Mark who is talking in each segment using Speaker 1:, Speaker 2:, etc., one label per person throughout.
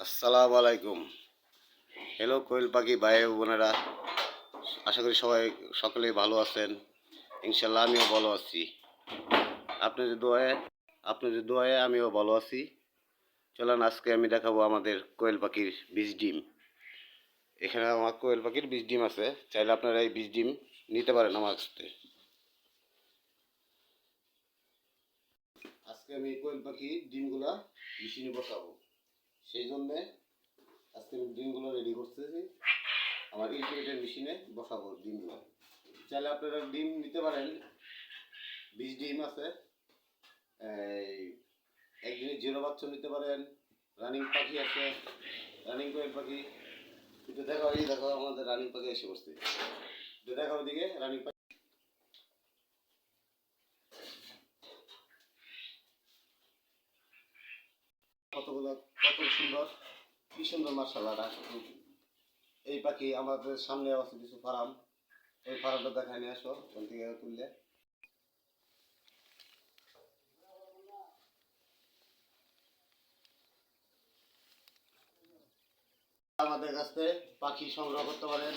Speaker 1: আসসালামু আলাইকুম। হ্যালো কোয়েল পাখি ভাই ও বোনেরা, আশা করি সবাই সকলেই ভালো আছেন। ইনশাল্লাহ আমিও ভালো আছি। আপনাদের দোয়ায় আপনাদের দোয়ায় আমিও ভালো আছি। চলেন আজকে আমি দেখাবো আমাদের কোয়েল পাখির বীজ ডিম। এখানে আমার কোয়েল পাখির বীজ ডিম আছে, চাইলে আপনারা এই বীজ ডিম নিতে পারেন আমার কাছ থেকে। আজকে আমি কোয়েল পাখির ডিমগুলা মেশিনে বসাবো, সেই জন্যে আজকে আমি ডিমগুলো রেডি করতেছি। আমার ইনকিউবেটর মেশিনে বসাবো ডিমগুলো। চাইলে আপনারা ডিম নিতে পারেন, বীজ ডিম আছে, এই একদিনে জিরো বাচ্চা নিতে পারেন। রানিং পাখি আছে, রানিং কোয়েল পাখি। একটু দেখো, এই দেখো আমাদের রানিং পাখি এসে বসছে। একটু দেখো ওদিকে রানিং পাখি কতগুলো, কত সুন্দর, কি সুন্দর মাশাআল্লাহ। এই পাখি আমাদের সামনে আছে কিছু ফার্ম, ওই ফার্মটা দেখায় নিয়ে আসো ওখান থেকে তুললে। আমাদের কাছ থেকে পাখি সংগ্রহ করতে পারেন,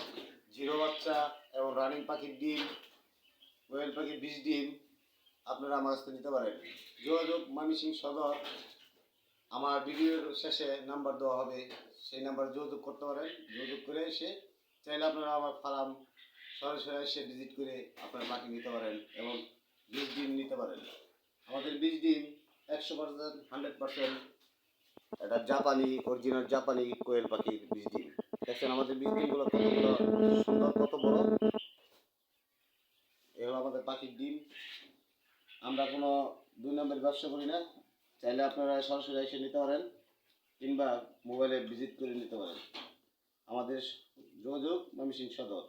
Speaker 1: জিরো বাচ্চা এবং রানিং পাখির ডিম, কোয়েল পাখির বীজ ডিম আপনারা আমার কাছ থেকে নিতে পারেন। যোগাযোগ ময়মনসিংহ সদর। আমার ভিডিওর শেষে নাম্বার দেওয়া হবে, সেই নাম্বারে যোগাযোগ করতে পারেন। যোগাযোগ করে এসে চাইলে আপনারা আমার ফার্ম সরাসরি এসে ভিজিট করে আপনার পাখি নিতে পারেন এবং বীজ ডিম নিতে পারেন। আমাদের বীজ ডিম 100%, 100% এটা জাপানি, অরিজিনাল জাপানি কোয়েল পাখির বীজ ডিম। দেখছেন আমাদের বীজ ডিমগুলো কতগুলো সুন্দর, কত বড়। এ হলো আমাদের পাখির ডিম। আমরা কোনো দুই নম্বরের ব্যবসা করি না, চাইলে আপনারা সরাসরি এসে নিতে পারেন কিংবা মোবাইলে ভিজিট করে নিতে পারেন। আমাদের যোগাযোগ ময়মনসিংহ সদর।